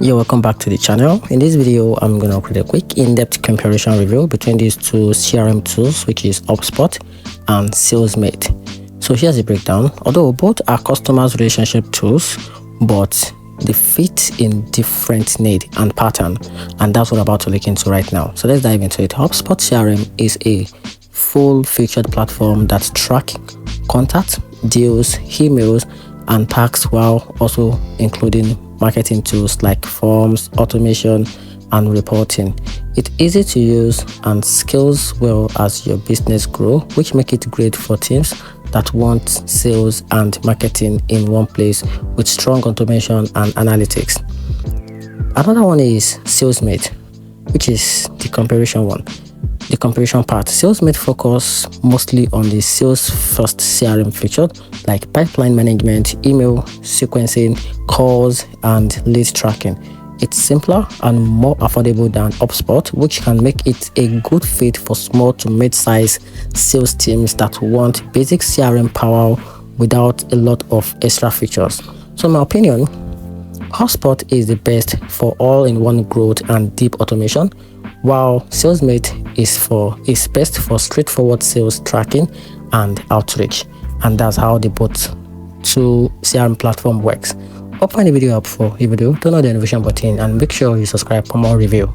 You're welcome back to the channel. In this video, I'm going to create a quick in-depth comparison review between these two CRM tools, which is HubSpot and Salesmate. So here's the breakdown. Although both are customers relationship tools, but they fit in different need and pattern, and that's what I'm about to look into right now. So let's dive into it. HubSpot CRM is a full-featured platform that tracks contacts, deals, emails, and tasks, while also including marketing tools like forms, automation, and reporting. It's easy to use and scales well as your business grows, which make it great for teams that want sales and marketing in one place with strong automation and analytics. Another one is Salesmate, which is the comparison one. The comparison part. Salesmate focus mostly on the sales first CRM feature like pipeline management, email sequencing, calls, and lead tracking. It's simpler and more affordable than HubSpot, which can make it a good fit for small to mid-size sales teams that want basic CRM power without a lot of extra features. So in my opinion, HubSpot is the best for all-in-one growth and deep automation, while Salesmate is best for straightforward sales tracking and outreach. And that's how the both two CRM platform works. Hope you find the video helpful. If you do, turn on the notification button and make sure you subscribe for more review.